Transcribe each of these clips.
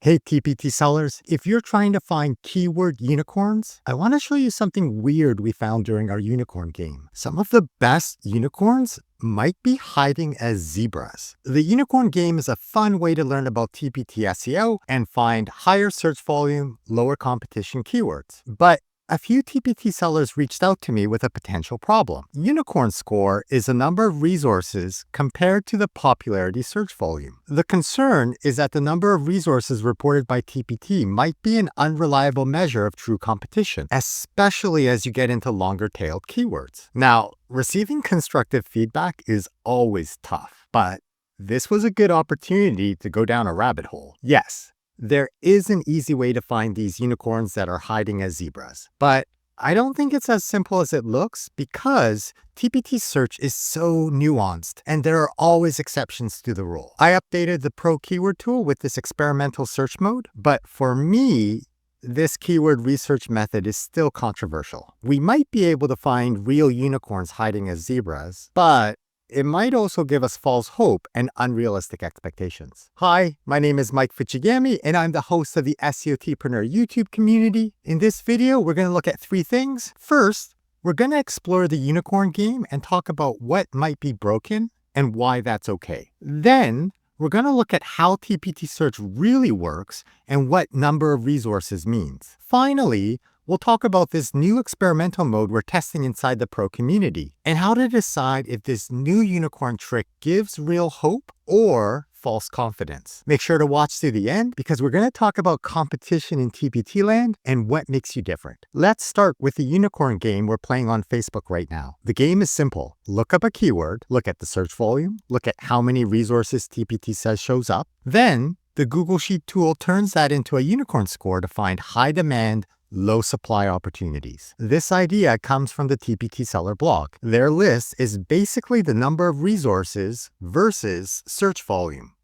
Hey TPT sellers, if you're trying to find keyword unicorns, I want to show you something weird we found during our unicorn game. Some of the best unicorns might be hiding as zebras. The unicorn game is a fun way to learn about TPT SEO and find higher search volume, lower competition keywords. But a few TPT sellers reached out to me with a potential problem. Unicorn score is a number of resources compared to the popularity search volume. The concern is that the number of resources reported by TPT might be an unreliable measure of true competition, especially as you get into longer-tailed keywords. Now, receiving constructive feedback is always tough, but this was a good opportunity to go down a rabbit hole. Yes, there is an easy way to find these unicorns that are hiding as zebras, but I don't think it's as simple as it looks because TPT search is so nuanced and there are always exceptions to the rule. I updated the Pro Keyword tool with this experimental search mode, but for me, this keyword research method is still controversial. We might be able to find real unicorns hiding as zebras, but it might also give us false hope and unrealistic expectations. Hi, my name is Mike Fichigami, and I'm the host of the SEOtpreneur YouTube community. In this video, we're going to look at three things. First, we're going to explore the unicorn game and talk about what might be broken and why that's okay. Then, we're going to look at how TPT search really works and what number of resources means. Finally, we'll talk about this new experimental mode we're testing inside the Pro community and how to decide if this new unicorn trick gives real hope or false confidence. Make sure to watch through the end because we're going to talk about competition in TPT land and what makes you different. Let's start with the unicorn game we're playing on Facebook right now. The game is simple. Look up a keyword, look at the search volume, look at how many resources TPT says shows up. Then the Google Sheet tool turns that into a unicorn score to find high demand, low supply opportunities. This idea comes from the TPT seller blog. Their list is basically the number of resources versus search volume,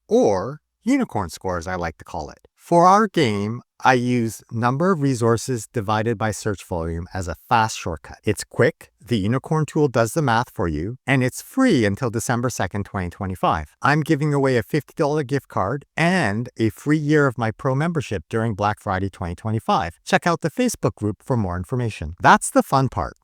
or unicorn score as I like to call it. For our game, I use number of resources divided by search volume as a fast shortcut. It's quick, the unicorn tool does the math for you, and it's free until December 2nd, 2025. I'm giving away a $50 gift card and a free year of my Pro membership during Black Friday 2025. Check out the Facebook group for more information. That's the fun part.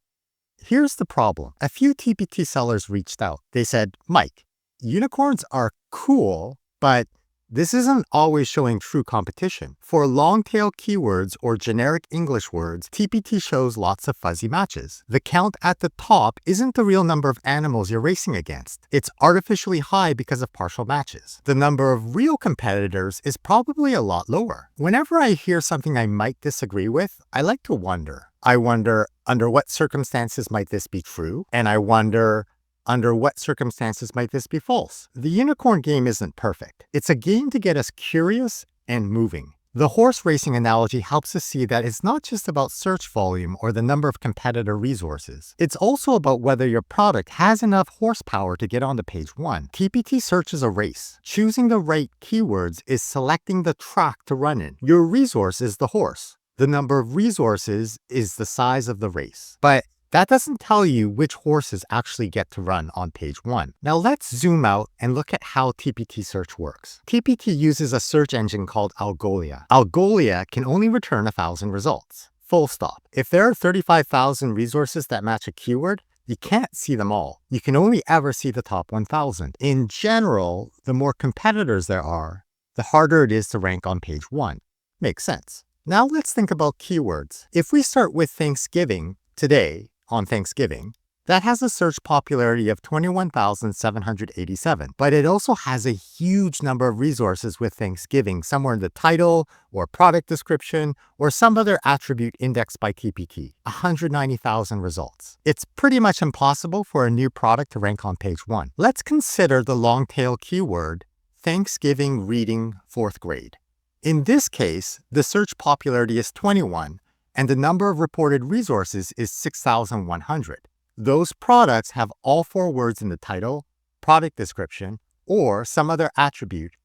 Here's the problem. A few TPT sellers reached out. They said, Mike, unicorns are cool, but this isn't always showing true competition. For long-tail keywords or generic English words, TPT shows lots of fuzzy matches. The count at the top isn't the real number of animals you're racing against. It's artificially high because of partial matches. The number of real competitors is probably a lot lower. Whenever I hear something I might disagree with, I like to wonder. I wonder, under what circumstances might this be true? And I wonder, under what circumstances might this be false? The unicorn game isn't perfect. It's a game to get us curious and moving. The horse racing analogy helps us see that it's not just about search volume or the number of competitor resources. It's also about whether your product has enough horsepower to get onto page one. TPT search is a race. Choosing the right keywords is selecting the track to run in. Your resource is the horse. The number of resources is the size of the race. But that doesn't tell you which horses actually get to run on page one. Now let's zoom out and look at how TPT search works. TPT uses a search engine called Algolia. Algolia can only return 1,000 results. Full stop. If there are 35,000 resources that match a keyword, you can't see them all. You can only ever see the top 1,000. In general, the more competitors there are, the harder it is to rank on page one. Makes sense. Now let's think about keywords. If we start with Thanksgiving today, on Thanksgiving, that has a search popularity of 21,787, but it also has a huge number of resources with Thanksgiving somewhere in the title or product description or some other attribute indexed by TPT, 190,000 results. It's pretty much impossible for a new product to rank on page one. Let's consider the long tail keyword Thanksgiving reading 4th grade. In this case, the search popularity is 21, and the number of reported resources is 6,100. Those products have all 4 words in the title, product description, or some other attribute,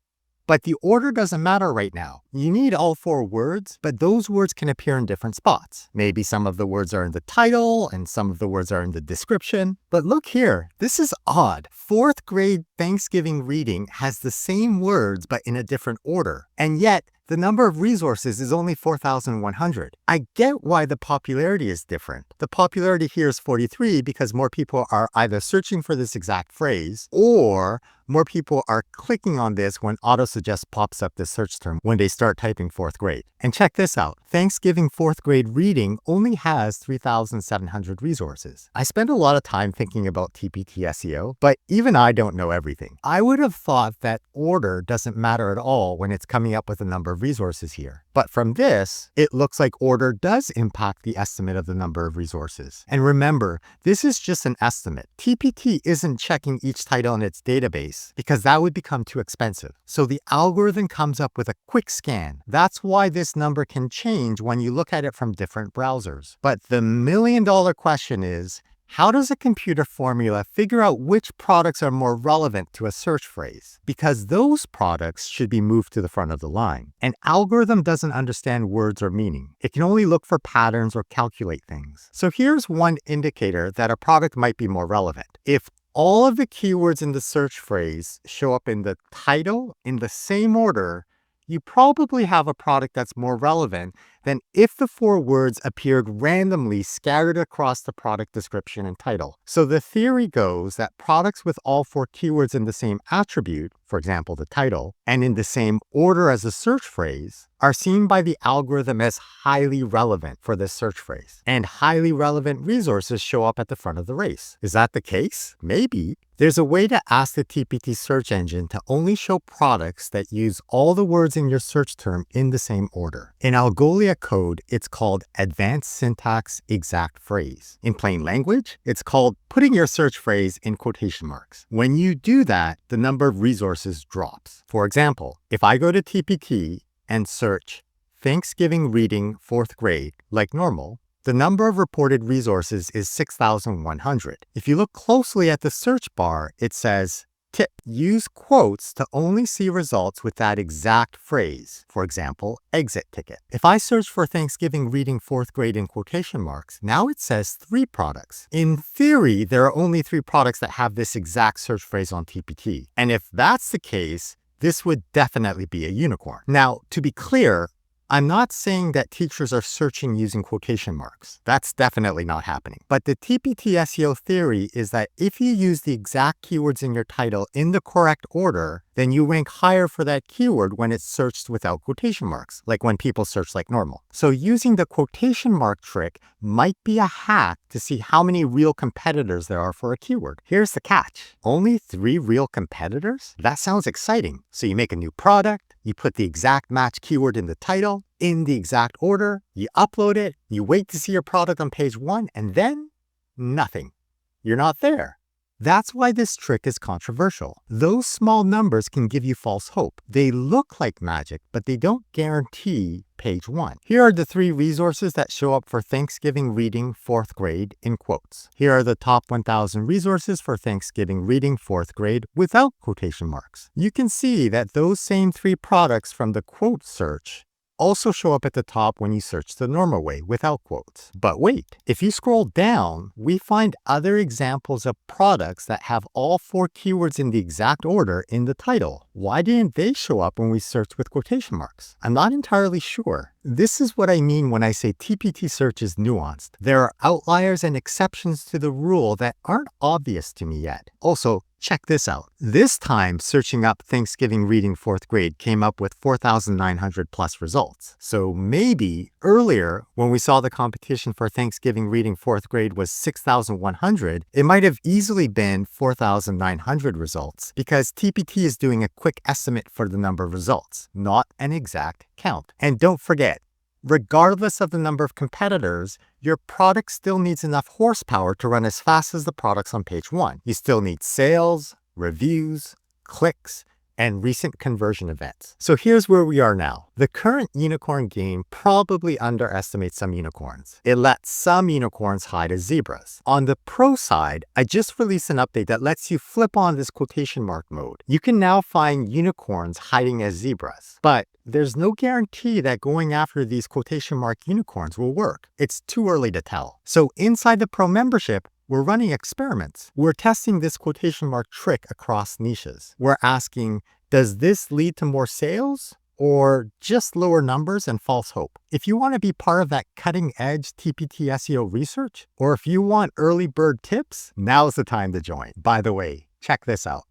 but the order doesn't matter right now. You need all 4 words, but those words can appear in different spots. Maybe some of the words are in the title and some of the words are in the description. But look here, this is odd. 4th grade Thanksgiving reading has the same words but in a different order, and yet the number of resources is only 4,100. I get why the popularity is different. The popularity here is 43 because more people are either searching for this exact phrase or more people are clicking on this when autosuggest pops up this search term when they start typing 4th grade. And check this out. Thanksgiving 4th grade reading only has 3,700 resources. I spend a lot of time thinking about TPT SEO, but even I don't know everything. I would have thought that order doesn't matter at all when it's coming up with a number of resources here. But from this, it looks like order does impact the estimate of the number of resources. And remember, this is just an estimate. TPT isn't checking each title in its database because that would become too expensive. So the algorithm comes up with a quick scan. That's why this number can change when you look at it from different browsers. But the million-dollar question is, how does a computer formula figure out which products are more relevant to a search phrase? Because those products should be moved to the front of the line. An algorithm doesn't understand words or meaning. It can only look for patterns or calculate things. So here's one indicator that a product might be more relevant. If all of the keywords in the search phrase show up in the title in the same order, you probably have a product that's more relevant than if the 4 words appeared randomly scattered across the product description and title. So the theory goes that products with all 4 keywords in the same attribute, for example, the title, and in the same order as the search phrase, are seen by the algorithm as highly relevant for this search phrase. And highly relevant resources show up at the front of the race. Is that the case? Maybe. There's a way to ask the TPT search engine to only show products that use all the words in your search term in the same order. In Algolia code, it's called Advanced Syntax Exact Phrase. In plain language, it's called putting your search phrase in quotation marks. When you do that, the number of resources drops. For example, if I go to TPT and search Thanksgiving reading 4th grade like normal, the number of reported resources is 6,100. If you look closely at the search bar, it says, tip, use quotes to only see results with that exact phrase. For example, exit ticket. If I search for Thanksgiving reading 4th grade in quotation marks, now it says 3 products. In theory, there are only 3 products that have this exact search phrase on TPT. And if that's the case, this would definitely be a unicorn. Now, to be clear, I'm not saying that teachers are searching using quotation marks. That's definitely not happening. But the TPT SEO theory is that if you use the exact keywords in your title in the correct order, then you rank higher for that keyword when it's searched without quotation marks, like when people search like normal. So using the quotation mark trick might be a hack to see how many real competitors there are for a keyword. Here's the catch. Only 3 real competitors? That sounds exciting. So you make a new product, you put the exact match keyword in the title, in the exact order, you upload it, you wait to see your product on page 1, and then nothing. You're not there. That's why this trick is controversial. Those small numbers can give you false hope. They look like magic, but they don't guarantee page 1. Here are the 3 resources that show up for Thanksgiving reading 4th grade in quotes. Here are the top 1,000 resources for Thanksgiving reading 4th grade without quotation marks. You can see that those same 3 products from the quote search also show up at the top when you search the normal way without quotes. But wait, if you scroll down, we find other examples of products that have all 4 keywords in the exact order in the title. Why didn't they show up when we searched with quotation marks? I'm not entirely sure. This is what I mean when I say TPT search is nuanced. There are outliers and exceptions to the rule that aren't obvious to me yet. Also, check this out. This time, searching up Thanksgiving reading 4th grade came up with 4,900 plus results. So maybe earlier, when we saw the competition for Thanksgiving reading 4th grade was 6,100, it might have easily been 4,900 results because TPT is doing a quick estimate for the number of results, not an exact count. And don't forget, regardless of the number of competitors, your product still needs enough horsepower to run as fast as the products on page 1. You still need sales, reviews, clicks, and recent conversion events. So here's where we are now. The current unicorn game probably underestimates some unicorns. It lets some unicorns hide as zebras. On the pro side, I just released an update that lets you flip on this quotation mark mode. You can now find unicorns hiding as zebras. But there's no guarantee that going after these quotation mark unicorns will work. It's too early to tell. So inside the pro membership, We're running experiments. We're testing this quotation mark trick across niches. We're asking, does this lead to more sales or just lower numbers and false hope? If you want to be part of that cutting edge TPT SEO research, or if you want early bird tips, now's the time to join. By the way, check this out.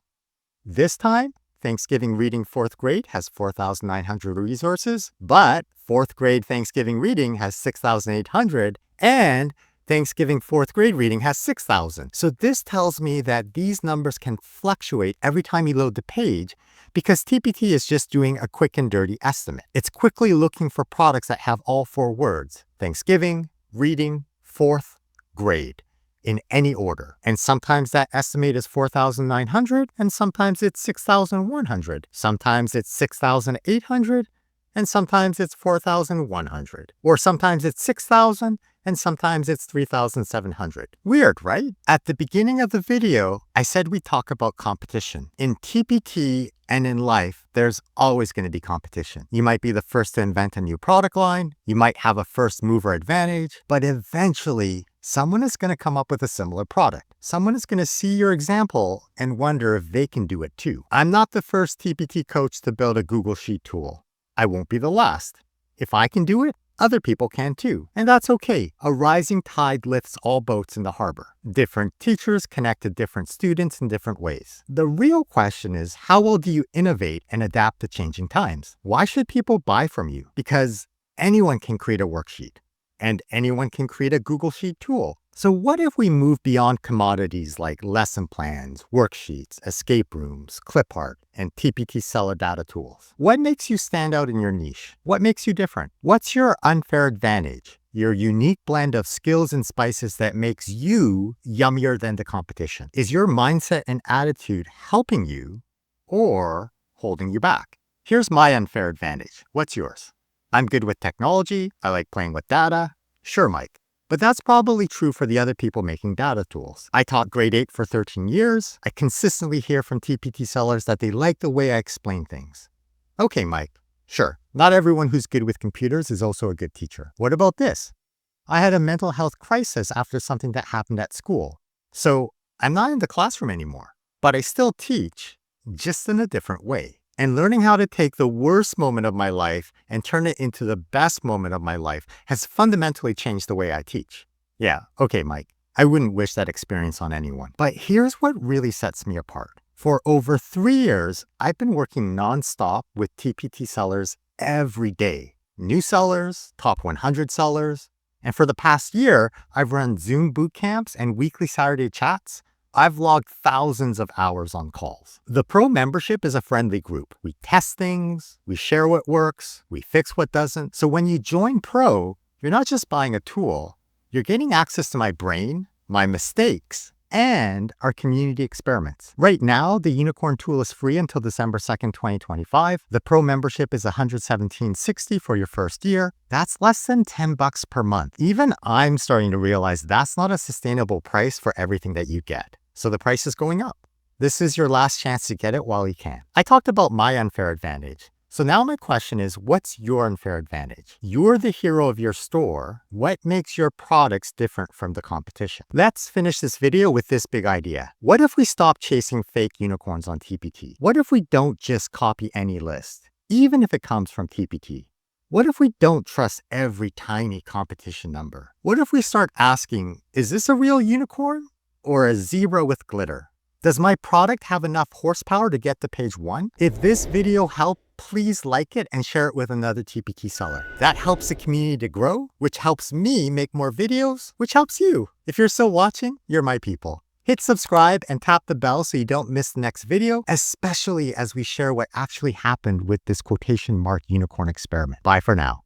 This time, Thanksgiving Reading 4th grade has 4,900 resources, but 4th grade Thanksgiving Reading has 6,800, and Thanksgiving 4th grade reading has 6,000. So this tells me that these numbers can fluctuate every time you load the page because TPT is just doing a quick and dirty estimate. It's quickly looking for products that have all 4 words: Thanksgiving, reading, 4th grade, in any order. And sometimes that estimate is 4,900, and sometimes it's 6,100. Sometimes it's 6,800, and sometimes it's 4,100. Or sometimes it's 6,000, and sometimes it's 3,700. Weird, right? At the beginning of the video, I said we'd talk about competition. In TPT and in life, there's always going to be competition. You might be the first to invent a new product line, you might have a first mover advantage, but eventually, someone is going to come up with a similar product. Someone is going to see your example and wonder if they can do it too. I'm not the first TPT coach to build a Google Sheet tool. I won't be the last. If I can do it, other people can too. And that's okay. A rising tide lifts all boats in the harbor. Different teachers connect to different students in different ways. The real question is, how well do you innovate and adapt to changing times? Why should people buy from you? Because anyone can create a worksheet, and anyone can create a Google Sheet tool. So what if we move beyond commodities like lesson plans, worksheets, escape rooms, clip art, and TPT seller data tools? What makes you stand out in your niche? What makes you different? What's your unfair advantage? Your unique blend of skills and spices that makes you yummier than the competition? Is your mindset and attitude helping you or holding you back? Here's my unfair advantage. What's yours? I'm good with technology. I like playing with data. Sure, Mike. But that's probably true for the other people making data tools. I taught grade 8 for 13 years. I consistently hear from TPT sellers that they like the way I explain things. Okay, Mike. Sure. Not everyone who's good with computers is also a good teacher. What about this? I had a mental health crisis after something that happened at school. So I'm not in the classroom anymore, but I still teach, just in a different way. And learning how to take the worst moment of my life and turn it into the best moment of my life has fundamentally changed the way I teach. Yeah, okay, Mike, I wouldn't wish that experience on anyone. But here's what really sets me apart. For over 3 years, I've been working nonstop with TPT sellers every day. New sellers, top 100 sellers. And for the past year, I've run Zoom boot camps and weekly Saturday chats. I've logged thousands of hours on calls. The Pro membership is a friendly group. We test things, we share what works, we fix what doesn't. So when you join Pro, you're not just buying a tool, you're getting access to my brain, my mistakes, and our community experiments. Right now, the Unicorn tool is free until December 2nd, 2025. The Pro membership is $117.60 for your first year. That's less than $10 per month. Even I'm starting to realize that's not a sustainable price for everything that you get. So the price is going up. This is your last chance to get it while you can. I talked about my unfair advantage. So now my question is, what's your unfair advantage? You're the hero of your store. What makes your products different from the competition? Let's finish this video with this big idea. What if we stop chasing fake unicorns on TPT? What if we don't just copy any list, even if it comes from TPT? What if we don't trust every tiny competition number? What if we start asking, is this a real unicorn or a zebra with glitter? Does my product have enough horsepower to get to page 1? If this video helped, please like it and share it with another TPT seller. That helps the community to grow, which helps me make more videos, which helps you. If you're still watching, you're my people. Hit subscribe and tap the bell so you don't miss the next video, especially as we share what actually happened with this quotation mark unicorn experiment. Bye for now.